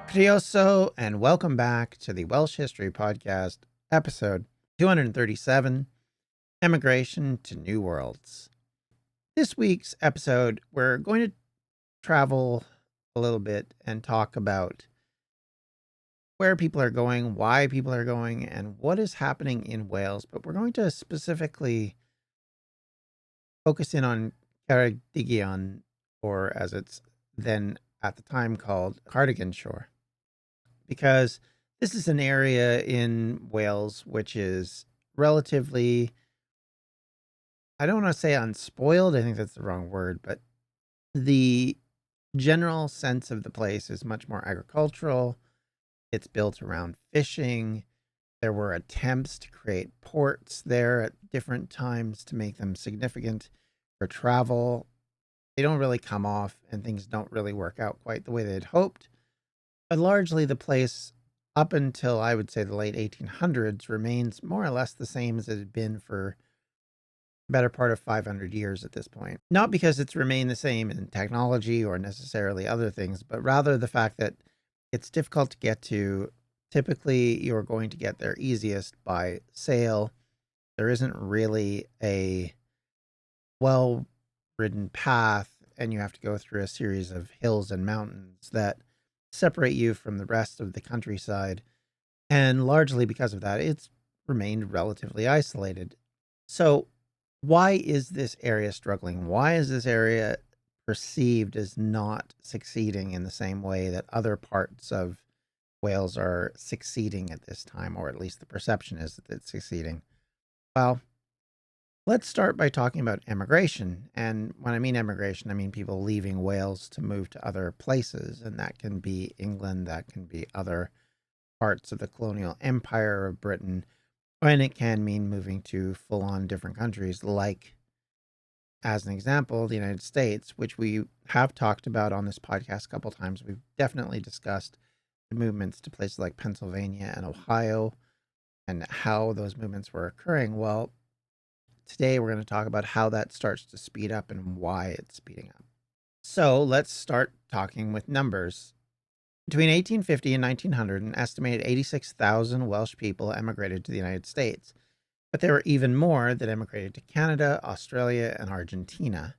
Crioso, and welcome back to the Welsh History Podcast, episode 237, Emigration to New Worlds. This week's episode, we're going to travel a little bit and talk about where people are going, why people are going, and what is happening in Wales. But we're going to specifically focus in on Ceredigion, or as it's then at the time called Cardiganshire, because this is an area in Wales which is relatively, I don't want to say unspoiled, I think that's the wrong word, but the general sense of the place is much more agricultural. It's built around fishing. There were attempts to create ports there at different times to make them significant for travel. They don't really come off, and things don't really work out quite the way they'd hoped. But largely, the place, up until I would say the late 1800s, remains more or less the same as it had been for the better part of 500 years at this point. Not because it's remained the same in technology or necessarily other things, but rather the fact that it's difficult to get to. Typically, you're going to get there easiest by sail. There isn't really a well ridden path, and you have to go through a series of hills and mountains that separate you from the rest of the countryside. And largely because of that, it's remained relatively isolated. So, why is this area struggling? Why is this area perceived as not succeeding in the same way that other parts of Wales are succeeding at this time, or at least the perception is that it's succeeding? Well, let's start by talking about emigration. And when I mean emigration, I mean people leaving Wales to move to other places. And that can be England, that can be other parts of the colonial empire of Britain, and it can mean moving to full on different countries, like, as an example, the United States, which we have talked about on this podcast a couple times. We've definitely discussed the movements to places like Pennsylvania and Ohio and how those movements were occurring. Well, today we're going to talk about how that starts to speed up and why it's speeding up. So let's start talking with numbers. Between 1850 and 1900, an estimated 86,000 Welsh people emigrated to the United States, but there were even more that emigrated to Canada, Australia, and Argentina,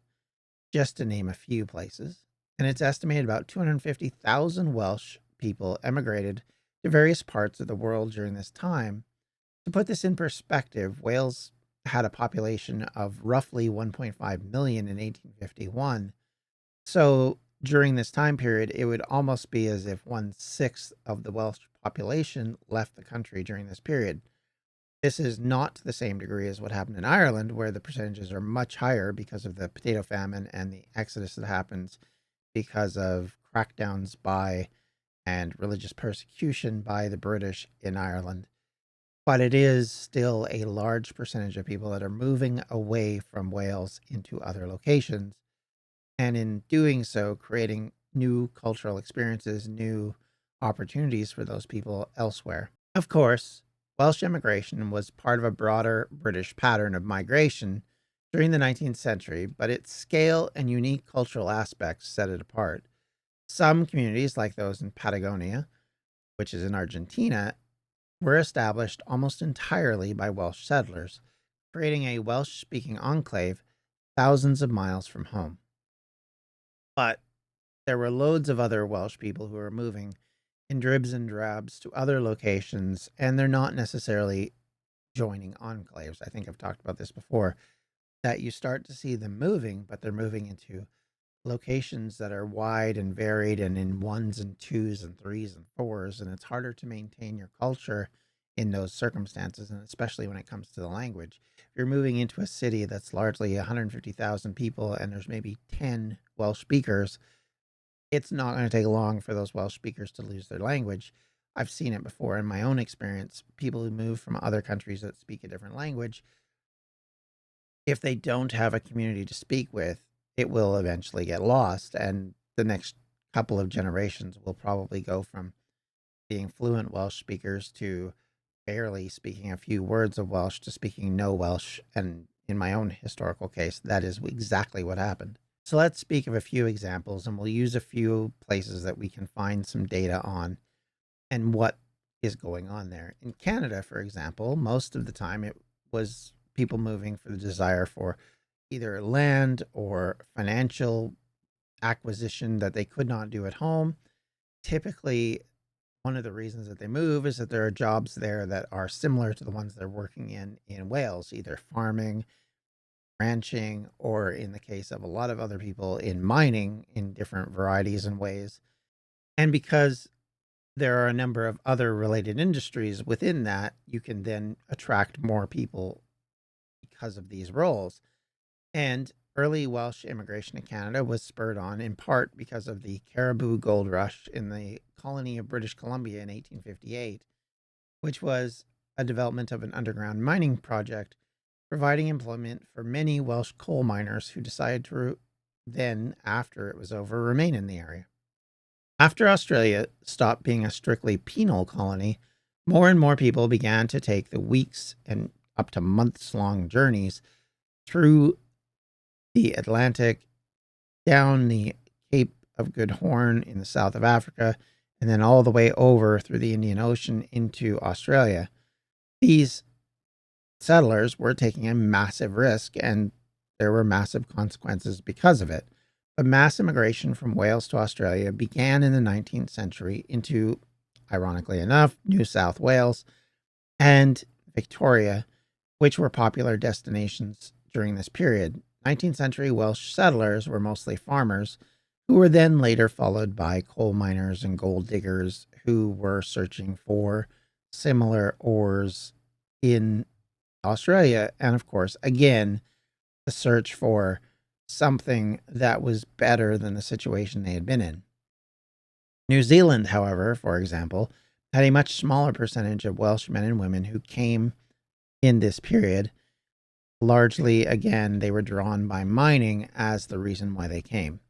just to name a few places. And it's estimated about 250,000 Welsh people emigrated to various parts of the world during this time. To put this in perspective, Wales had a population of roughly 1.5 million in 1851. So during this time period, it would almost be as if 1/6 of the Welsh population left the country during this period. This is not to the same degree as what happened in Ireland, where the percentages are much higher because of the potato famine and the exodus that happens because of crackdowns by and religious persecution by the British in Ireland. But it is still a large percentage of people that are moving away from Wales into other locations, and in doing so, creating new cultural experiences, new opportunities for those people elsewhere. Of course, Welsh immigration was part of a broader British pattern of migration during the 19th century, but its scale and unique cultural aspects set it apart. Some communities, like those in Patagonia, which is in Argentina, were established almost entirely by Welsh settlers, creating a Welsh speaking enclave thousands of miles from home. But there were loads of other Welsh people who were moving in dribs and drabs to other locations, and they're not necessarily joining enclaves. I think I've talked about this before, that you start to see them moving, but they're moving into locations that are wide and varied and in ones and twos and threes and fours, and it's harder to maintain your culture in those circumstances, and especially when it comes to the language. If you're moving into a city that's largely 150,000 people and there's maybe 10 Welsh speakers, it's not going to take long for those Welsh speakers to lose their language. I've seen it before in my own experience. People who move from other countries that speak a different language, if they don't have a community to speak with, it will eventually get lost. And the next couple of generations will probably go from being fluent Welsh speakers to barely speaking a few words of Welsh to speaking no Welsh. And in my own historical case, that is exactly what happened. So let's speak of a few examples, and we'll use a few places that we can find some data on and what is going on there. In Canada, for example, most of the time it was people moving for the desire for either land or financial acquisition that they could not do at home. Typically, one of the reasons that they move is that there are jobs there that are similar to the ones they're working in Wales, either farming, ranching, or in the case of a lot of other people, in mining in different varieties and ways. And because there are a number of other related industries within that, you can then attract more people because of these roles. And early Welsh immigration to Canada was spurred on in part because of the Caribou Gold Rush in the colony of British Columbia in 1858, which was a development of an underground mining project, providing employment for many Welsh coal miners who decided to then, after it was over, remain in the area. After Australia stopped being a strictly penal colony, more and more people began to take the weeks and up to months long journeys through the Atlantic, down the Cape of Good Horn in the south of Africa, and then all the way over through the Indian Ocean into Australia. These settlers were taking a massive risk, and there were massive consequences because of it. But mass immigration from Wales to Australia began in the 19th century into, ironically enough, New South Wales and Victoria, which were popular destinations during this period. 19th century Welsh settlers were mostly farmers, who were then later followed by coal miners and gold diggers who were searching for similar ores in Australia. And of course, again, the search for something that was better than the situation they had been in. New Zealand, however, for example, had a much smaller percentage of Welsh men and women who came in this period. Largely, again, they were drawn by mining as the reason why they came.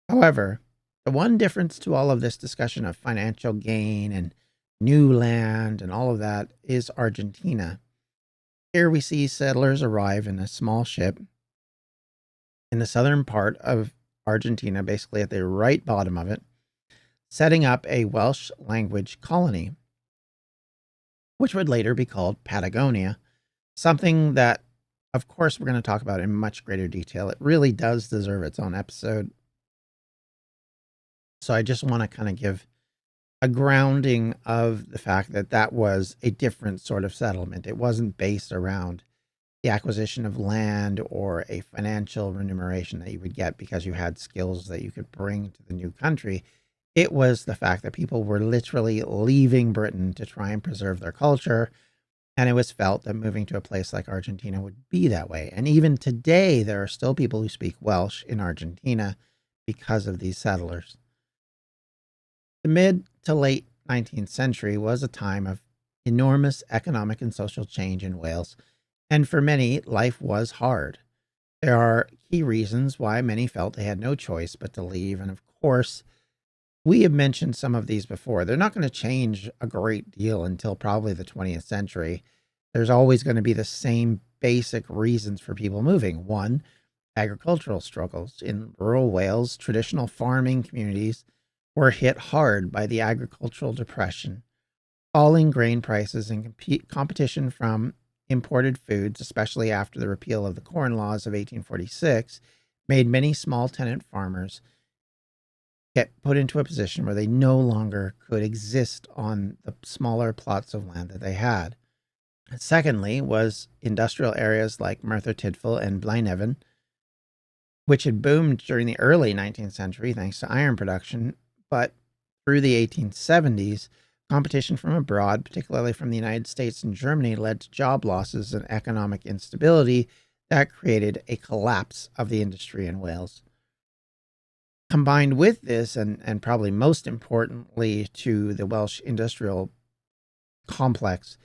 However, the one difference to all of this discussion of financial gain and new land and all of that is Argentina. Here we see settlers arrive in a small ship in the southern part of Argentina, basically at the right bottom of it, setting up a Welsh language colony, which would later be called Patagonia, something that, of course, we're going to talk about in much greater detail. It really does deserve its own episode. So I just want to kind of give a grounding of the fact that that was a different sort of settlement. It wasn't based around the acquisition of land or a financial remuneration that you would get because you had skills that you could bring to the new country. It was the fact that people were literally leaving Britain to try and preserve their culture. And it was felt that moving to a place like Argentina would be that way. And even today, there are still people who speak Welsh in Argentina because of these settlers. The mid to late 19th century was a time of enormous economic and social change in Wales. And for many, life was hard. There are key reasons why many felt they had no choice but to leave. And of course, we have mentioned some of these before. They're not going to change a great deal until probably the 20th century. There's always going to be the same basic reasons for people moving. One, agricultural struggles. In rural Wales, traditional farming communities were hit hard by the agricultural depression. Falling grain prices and competition from imported foods, especially after the repeal of the Corn Laws of 1846, made many small tenant farmers get put into a position where they no longer could exist on the smaller plots of land that they had. Secondly, was industrial areas like Merthyr Tydfil and Blaenavon, which had boomed during the early 19th century thanks to iron production, but through the 1870s, competition from abroad, particularly from the United States and Germany, led to job losses and economic instability that created a collapse of the industry in Wales. Combined with this, and probably most importantly to the Welsh industrial complex,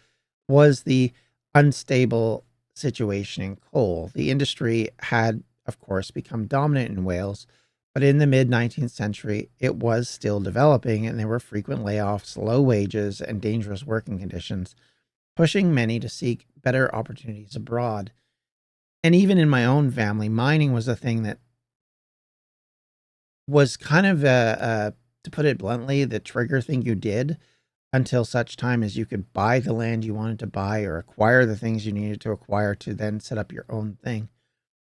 was the unstable situation in coal. The industry had, of course, become dominant in Wales, but in the mid-19th century, it was still developing, and there were frequent layoffs, low wages, and dangerous working conditions, pushing many to seek better opportunities abroad. And even in my own family, mining was a thing that was kind of to put it bluntly, the trigger thing you did until such time as you could buy the land you wanted to buy or acquire the things you needed to acquire to then set up your own thing.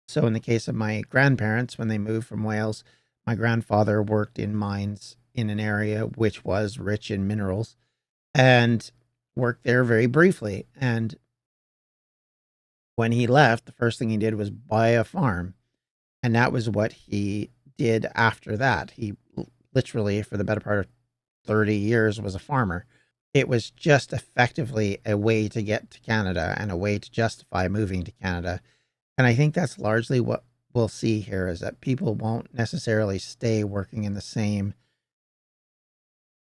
So in the case of my grandparents, when they moved from Wales, my grandfather worked in mines in an area which was rich in minerals and worked there very briefly. And when he left, the first thing he did was buy a farm. And that was what he did after that. He literally, for the better part of 30 years, was a farmer. It was just effectively a way to get to Canada and a way to justify moving to Canada. And I think that's largely what we'll see here is that people won't necessarily stay working in the same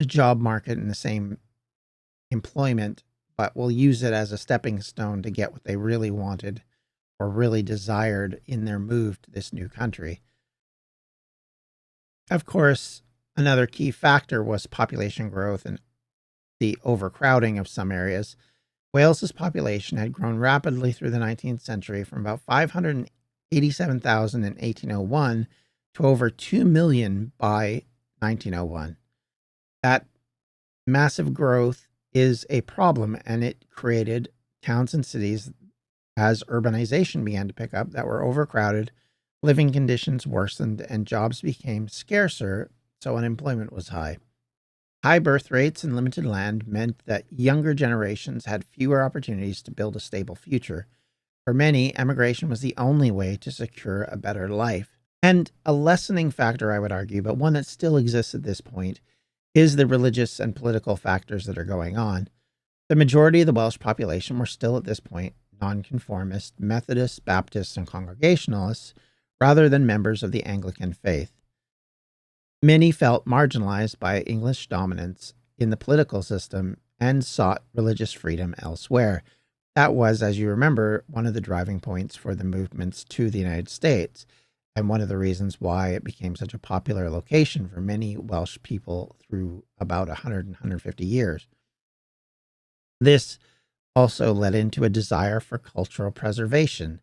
job market and the same employment, but will use it as a stepping stone to get what they really wanted or really desired in their move to this new country. Of course, another key factor was population growth and the overcrowding of some areas. Wales's population had grown rapidly through the 19th century from about 587,000 in 1801 to over 2 million by 1901. That massive growth is a problem, and it created towns and cities as urbanization began to pick up that were overcrowded, living conditions worsened, and jobs became scarcer, so unemployment was high. High birth rates and limited land meant that younger generations had fewer opportunities to build a stable future. For many, emigration was the only way to secure a better life. And a lessening factor, I would argue, but one that still exists at this point, is the religious and political factors that are going on. The majority of the Welsh population were still at this point nonconformist, Methodists, Baptists, and Congregationalists, rather than members of the Anglican faith. Many felt marginalized by English dominance in the political system and sought religious freedom elsewhere. That was, as you remember, one of the driving points for the movements to the United States, and one of the reasons why it became such a popular location for many Welsh people through about 150 years. This also led into a desire for cultural preservation.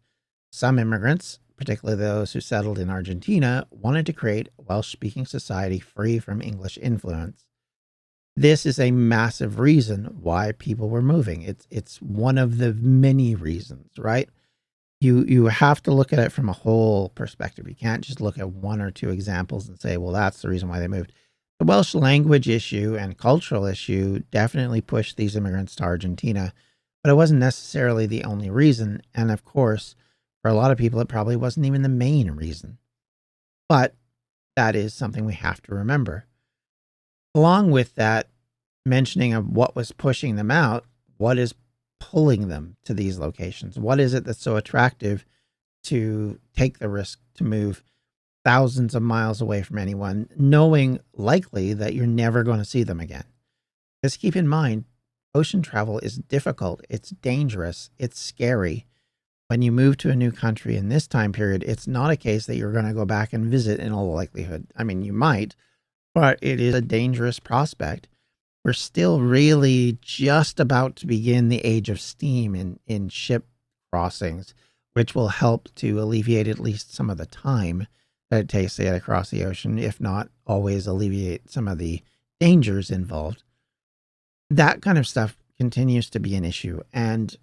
Some immigrants, particularly those who settled in Argentina, wanted to create a Welsh-speaking society free from English influence. This is a massive reason why people were moving. It's one of the many reasons, right? You have to look at it from a whole perspective. You can't just look at one or two examples and say, well, that's the reason why they moved. The Welsh language issue and cultural issue definitely pushed these immigrants to Argentina, but it wasn't necessarily the only reason. And of course, for a lot of people, it probably wasn't even the main reason. But that is something we have to remember. Along with that mentioning of what was pushing them out, what is pulling them to these locations? What is it that's so attractive to take the risk to move thousands of miles away from anyone, knowing likely that you're never going to see them again? Because keep in mind, ocean travel is difficult, it's dangerous, it's scary. When you move to a new country in this time period, it's not a case that you're going to go back and visit in all likelihood. I mean, you might, but it is a dangerous prospect. We're still really just about to begin the age of steam in ship crossings, which will help to alleviate at least some of the time that it takes to get across the ocean, if not always alleviate some of the dangers involved. That kind of stuff continues to be an issue. And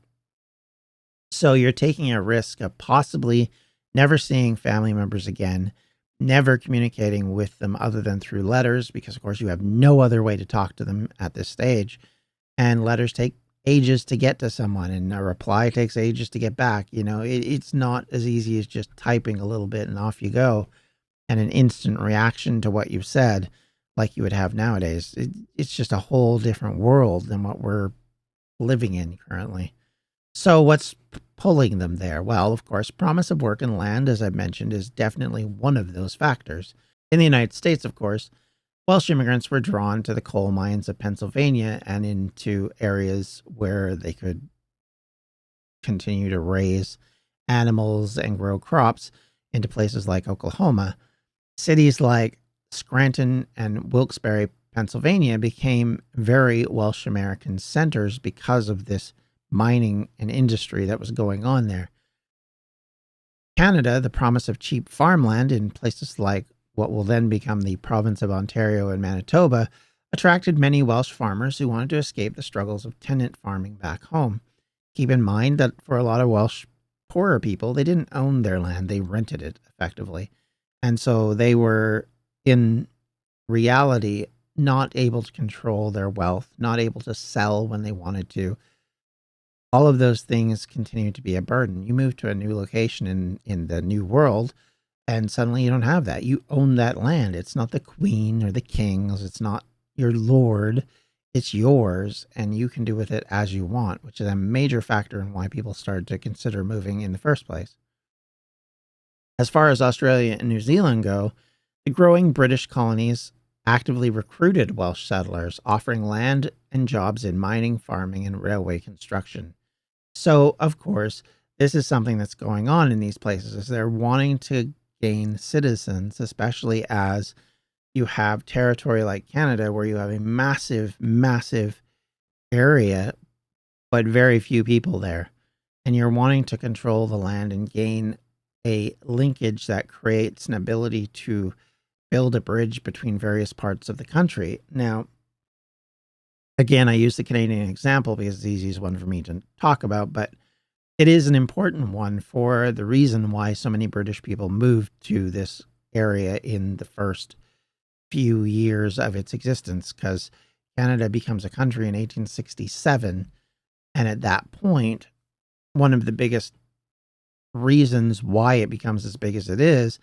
so you're taking a risk of possibly never seeing family members again, never communicating with them other than through letters, because of course you have no other way to talk to them at this stage. And letters take ages to get to someone, and a reply takes ages to get back. It's not as easy as just typing a little bit and off you go, and an instant reaction to what you've said like you would have nowadays. It's just a whole different world than what we're living in currently. So what's pulling them there? Well, of course, promise of work and land, as I've mentioned, is definitely one of those factors. In the United States, of course, Welsh immigrants were drawn to the coal mines of Pennsylvania and into areas where they could continue to raise animals and grow crops into places like Oklahoma. Cities like Scranton and Wilkes-Barre, Pennsylvania became very Welsh American centers because of this mining and industry that was going on there. Canada, the promise of cheap farmland in places like what will then become the province of Ontario and Manitoba, attracted many Welsh farmers who wanted to escape the struggles of tenant farming back home. Keep in mind that for a lot of Welsh poorer people, they didn't own their land, they rented it effectively. And so they were, in reality, not able to control their wealth, not able to sell when they wanted to. All of those things continue to be a burden. You move to a new location in the new world, and suddenly you don't have that. You own that land. It's not the queen or the king's. It's not your lord. It's yours, and you can do with it as you want, which is a major factor in why people started to consider moving in the first place. As far as Australia and New Zealand go, the growing British colonies actively recruited Welsh settlers, offering land and jobs in mining, farming, and railway construction. So, of course, this is something that's going on in these places, is they're wanting to gain citizens, especially as you have territory like Canada where you have a massive, massive area, but very few people there. And you're wanting to control the land and gain a linkage that creates an ability to build a bridge between various parts of the country. Now, again, I use the Canadian example because it's the easiest one for me to talk about, but it is an important one for the reason why so many British people moved to this area in the first few years of its existence, because Canada becomes a country in 1867. And at that point, one of the biggest reasons why it becomes as big as it is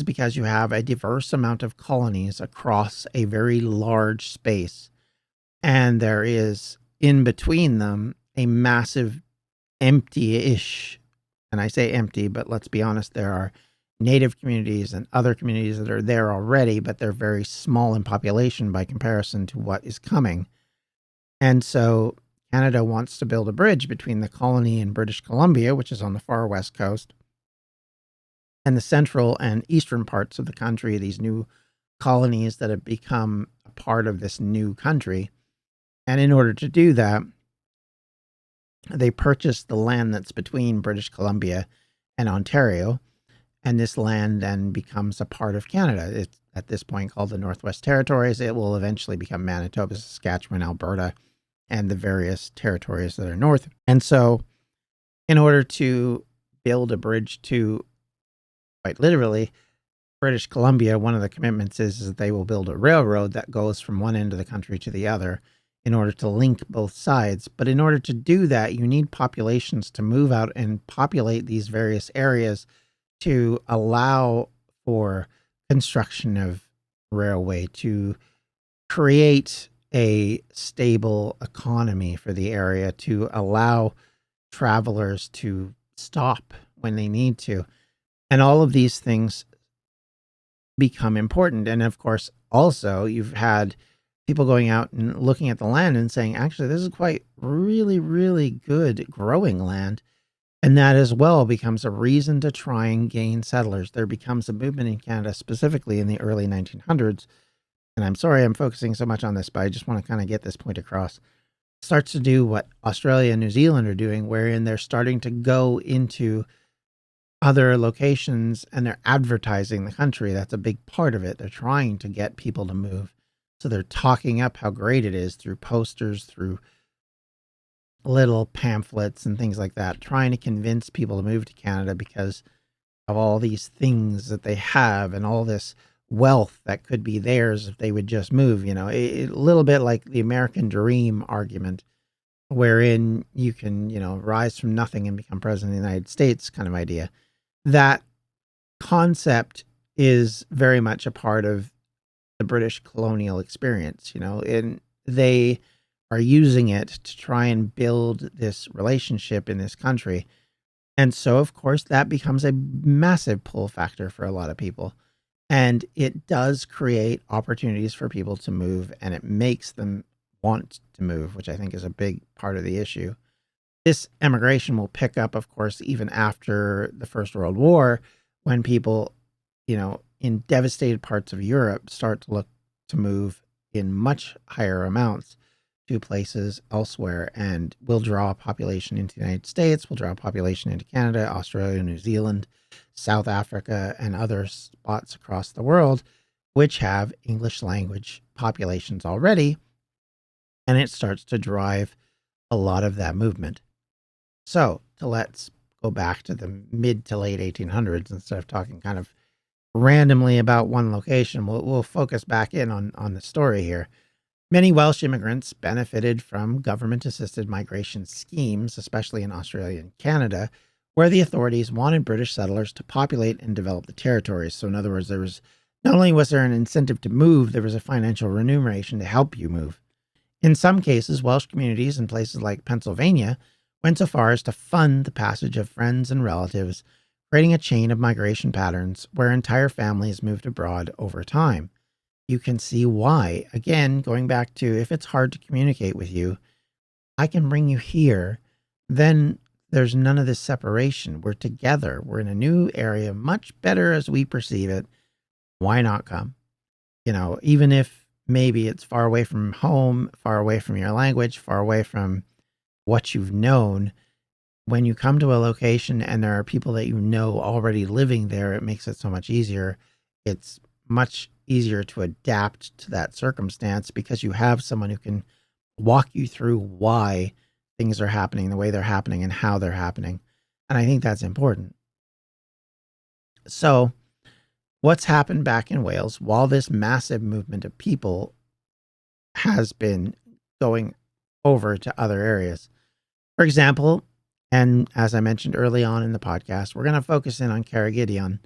because you have a diverse amount of colonies across a very large space. And there is in between them a massive empty-ish, and I say empty, but let's be honest, there are native communities and other communities that are there already, but they're very small in population by comparison to what is coming. And so Canada wants to build a bridge between the colony in British Columbia, which is on the far west coast, and the central and eastern parts of the country, these new colonies that have become a part of this new country. And in order to do that, they purchased the land that's between British Columbia and Ontario, and this land then becomes a part of Canada. It's at this point called the Northwest Territories. It will eventually become Manitoba, Saskatchewan, Alberta, and the various territories that are north. And so in order to build a bridge to, quite literally, British Columbia, one of the commitments is that they will build a railroad that goes from one end of the country to the other in order to link both sides. But in order to do that, you need populations to move out and populate these various areas to allow for construction of railway, to create a stable economy for the area, to allow travelers to stop when they need to. And all of these things become important. And of course, also, you've had people going out and looking at the land and saying, actually, this is quite really, really good growing land. And that as well becomes a reason to try and gain settlers. There becomes a movement in Canada, specifically in the early 1900s. And I'm sorry I'm focusing so much on this, but I just want to kind of get this point across. Starts to do what Australia and New Zealand are doing, wherein they're starting to go into other locations and they're advertising the country. That's a big part of it. They're trying to get people to move. So they're talking up how great it is through posters, through little pamphlets and things like that, trying to convince people to move to Canada because of all these things that they have and all this wealth that could be theirs if they would just move. You know, a little bit like the American dream argument, wherein you can, rise from nothing and become president of the United States kind of idea. That concept is very much a part of the British colonial experience, and they are using it to try and build this relationship in this country. And so, of course, that becomes a massive pull factor for a lot of people. And it does create opportunities for people to move, and it makes them want to move, which I think is a big part of the issue. This emigration will pick up, of course, even after the First World War, when people, in devastated parts of Europe start to look to move in much higher amounts. to places elsewhere and will draw a population into the United States, will draw a population into Canada, Australia, New Zealand, South Africa, and other spots across the world, which have English language populations already. And it starts to drive a lot of that movement. So let's go back to the mid to late 1800s instead of talking kind of randomly about one location. We'll focus back in on the story here. Many Welsh immigrants benefited from government-assisted migration schemes, especially in Australia and Canada, where the authorities wanted British settlers to populate and develop the territories. So in other words, not only was there an incentive to move, there was a financial remuneration to help you move. In some cases, Welsh communities in places like Pennsylvania went so far as to fund the passage of friends and relatives, creating a chain of migration patterns where entire families moved abroad over time. You can see why. Again, going back to if it's hard to communicate with you, I can bring you here. Then there's none of this separation. We're together. We're in a new area, much better as we perceive it. Why not come? Even if maybe it's far away from home, far away from your language, far away from what you've known. When you come to a location and there are people that you know already living there, it makes it so much easier. It's much easier to adapt to that circumstance because you have someone who can walk you through why things are happening the way they're happening and how they're happening. And I think that's important. So what's happened back in Wales while this massive movement of people has been going over to other areas? For example, and as I mentioned early on in the podcast, we're going to focus in on Ceredigion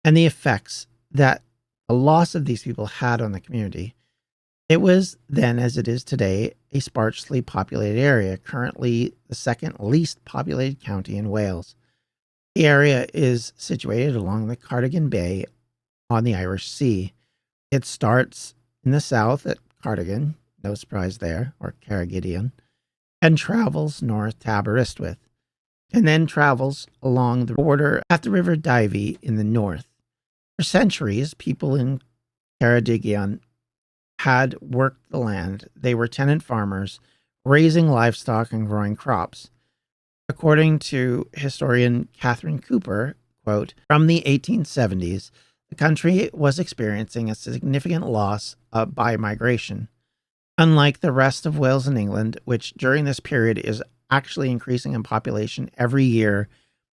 and the effects that the loss of these people had on the community. It was then, as it is today, a sparsely populated area, currently the second least populated county in Wales. The area is situated along the Cardigan Bay on the Irish Sea. It starts in the south at Cardigan, no surprise there, or Ceredigion, and travels north to Aberystwyth, and then travels along the border at the River Divey in the north. For centuries, people in Ceredigion had worked the land. They were tenant farmers, raising livestock and growing crops. According to historian Catherine Cooper, quote, from the 1870s, the country was experiencing a significant loss by migration. Unlike the rest of Wales and England, which during this period is actually increasing in population every year,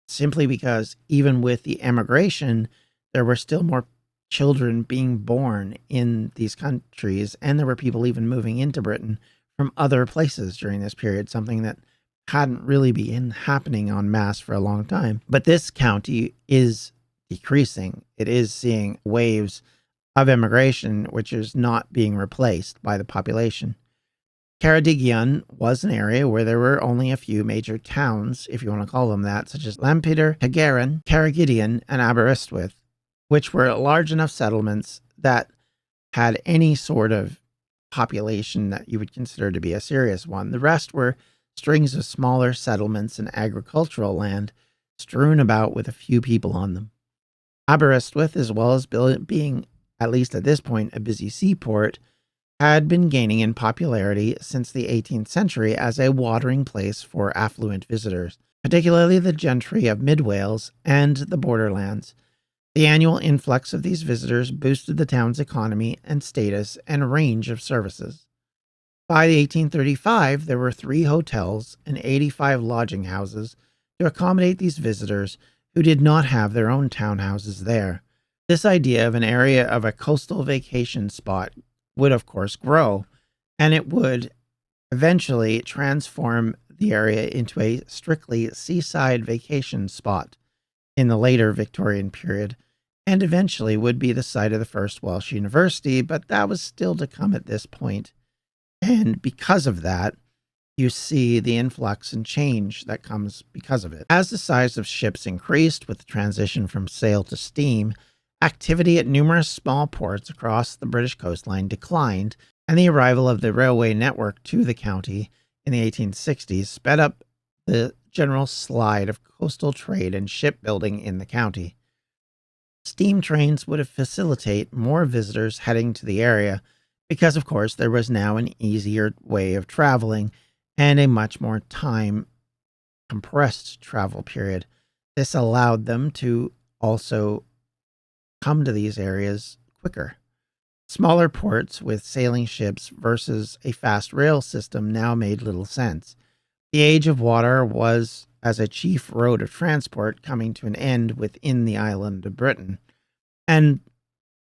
simply because even with the emigration, there were still more children being born in these countries, and there were people even moving into Britain from other places during this period, something that hadn't really been happening en masse for a long time. But this county is decreasing. It is seeing waves of immigration, which is not being replaced by the population. Ceredigion was an area where there were only a few major towns, if you want to call them that, such as Lampeter, Hageren, Ceredigion, and Aberystwyth, which were large enough settlements that had any sort of population that you would consider to be a serious one. The rest were strings of smaller settlements and agricultural land strewn about with a few people on them. Aberystwyth, as well as being, at least at this point, a busy seaport, had been gaining in popularity since the 18th century as a watering place for affluent visitors, particularly the gentry of Mid Wales and the borderlands. The annual influx of these visitors boosted the town's economy and status and range of services. By 1835, there were 3 hotels and 85 lodging houses to accommodate these visitors who did not have their own townhouses there. This idea of an area of a coastal vacation spot would, of course, grow, and it would eventually transform the area into a strictly seaside vacation spot in the later Victorian period, and eventually would be the site of the first Welsh university, but that was still to come at this point. And because of that, you see the influx and change that comes because of it. As the size of ships increased with the transition from sail to steam, activity at numerous small ports across the British coastline declined, and the arrival of the railway network to the county in the 1860s sped up the general slide of coastal trade and shipbuilding in the county. Steam trains would facilitate more visitors heading to the area, because, of course, there was now an easier way of traveling and a much more time compressed travel period. This allowed them to also come to these areas quicker. Smaller ports with sailing ships versus a fast rail system now made little sense. The age of water was, as a chief road of transport, coming to an end within the island of Britain, and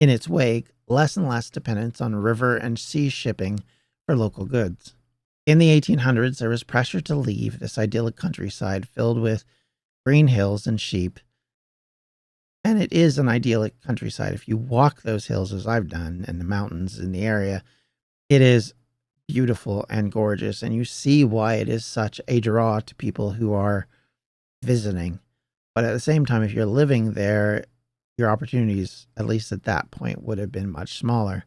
in its wake, less and less dependence on river and sea shipping for local goods. In the 1800s, there was pressure to leave this idyllic countryside filled with green hills and sheep. And it is an idyllic countryside. If you walk those hills, as I've done, and the mountains in the area, it is beautiful and gorgeous. And you see why it is such a draw to people who are visiting. But at the same time, if you're living there, your opportunities, at least at that point, would have been much smaller.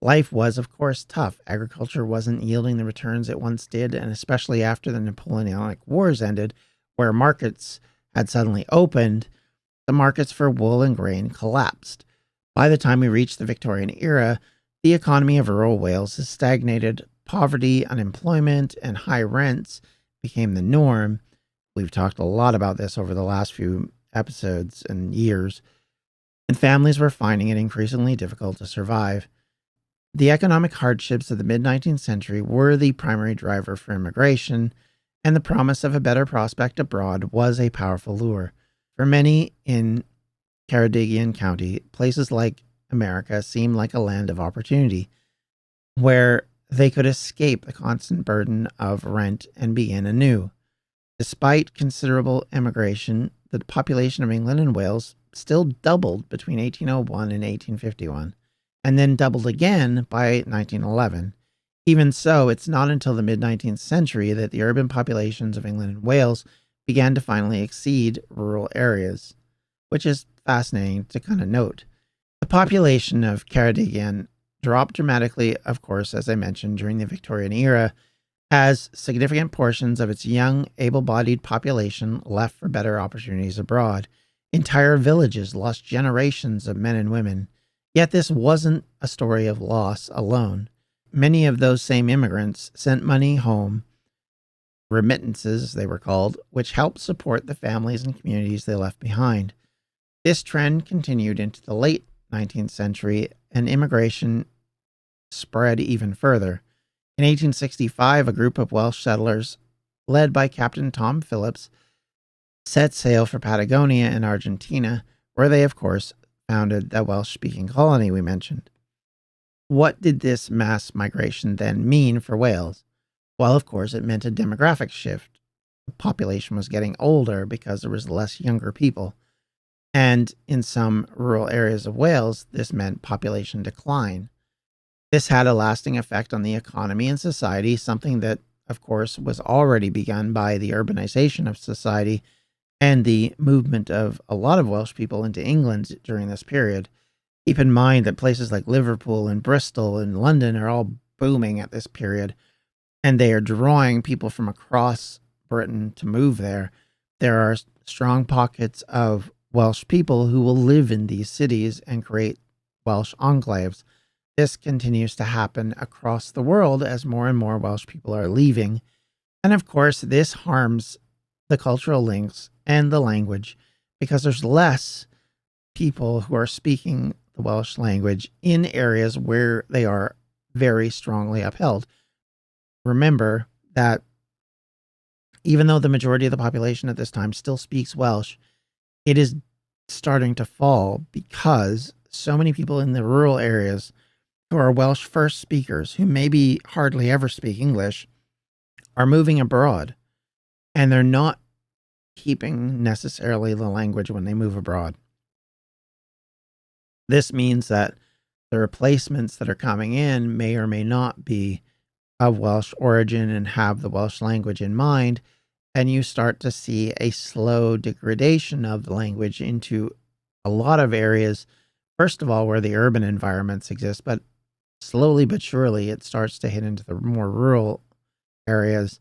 Life was, of course, tough. Agriculture wasn't yielding the returns it once did, and especially after the Napoleonic Wars ended, where markets had suddenly opened, the markets for wool and grain collapsed. By the time we reached the Victorian era, the economy of rural Wales has stagnated. Poverty, unemployment, and high rents became the norm. We've talked a lot about this over the last few episodes and years, and families were finding it increasingly difficult to survive. The economic hardships of the mid-19th century were the primary driver for immigration, and the promise of a better prospect abroad was a powerful lure. For many in Ceredigion County, places like America seemed like a land of opportunity, where they could escape the constant burden of rent and begin anew. Despite considerable immigration, the population of England and Wales still doubled between 1801 and 1851, and then doubled again by 1911. Even so, it's not until the mid-19th century that the urban populations of England and Wales began to finally exceed rural areas, which is fascinating to kind of note. The population of Ceredigion dropped dramatically, of course, as I mentioned, during the Victorian era, as significant portions of its young, able-bodied population left for better opportunities abroad. Entire villages lost generations of men and women. Yet this wasn't a story of loss alone. Many of those same immigrants sent money home, remittances they were called, which helped support the families and communities they left behind. This trend continued into the late 19th century, and immigration spread even further. In 1865, a group of Welsh settlers, led by Captain Tom Phillips, set sail for Patagonia in Argentina, where they, of course, founded the Welsh-speaking colony we mentioned. What did this mass migration then mean for Wales? Well, of course, it meant a demographic shift. The population was getting older because there was less younger people. And in some rural areas of Wales, this meant population decline. This had a lasting effect on the economy and society, something that, of course, was already begun by the urbanization of society and the movement of a lot of Welsh people into England during this period. Keep in mind that places like Liverpool and Bristol and London are all booming at this period, and they are drawing people from across Britain to move there. There are strong pockets of Welsh people who will live in these cities and create Welsh enclaves. This continues to happen across the world as more and more Welsh people are leaving. And of course, this harms the cultural links and the language because there's less people who are speaking the Welsh language in areas where they are very strongly upheld. Remember that even though the majority of the population at this time still speaks Welsh, it is starting to fall because so many people in the rural areas who are Welsh first speakers, who maybe hardly ever speak English, are moving abroad, and they're not keeping necessarily the language when they move abroad. This means that the replacements that are coming in may or may not be of Welsh origin and have the Welsh language in mind, and you start to see a slow degradation of the language into a lot of areas, first of all, where the urban environments exist, but slowly but surely it starts to hit into the more rural areas.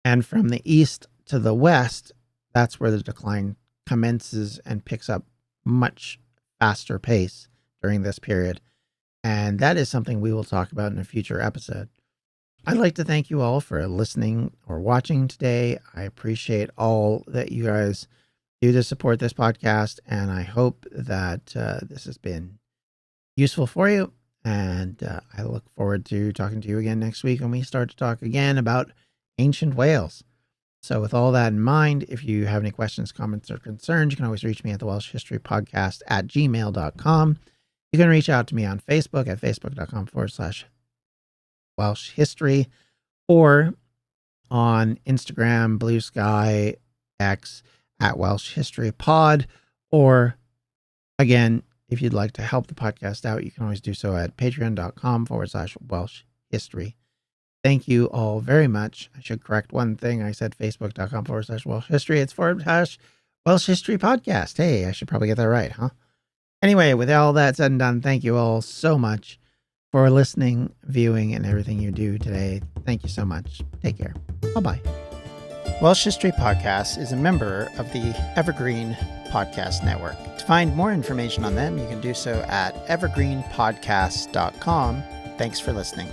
And from the east to the west, that's where the decline commences and picks up much faster pace during this period. And that is something we will talk about in a future episode. I'd like to thank you all for listening or watching today. I appreciate all that you guys do to support this podcast, and I hope that this has been useful for you. And I look forward to talking to you again next week when we start to talk again about ancient Wales. So with all that in mind, if you have any questions, comments, or concerns, you can always reach me at the Welsh History Podcast at gmail.com. You can reach out to me on Facebook at facebook.com/Welsh History, or on Instagram, Blue Sky, X at Welsh History Pod. Or again, if you'd like to help the podcast out, you can always do so at patreon.com/Welsh History. Thank you all very much. I should correct one thing. I said facebook.com/Welsh History. It's /Welsh History Podcast. Hey, I should probably get that right, huh? Anyway, with all that said and done, thank you all so much for listening, viewing, and everything you do today. Thank you so much. Take care. Bye-bye. Welsh History Podcasts is a member of the Evergreen Podcast Network. To find more information on them, you can do so at evergreenpodcasts.com. Thanks for listening.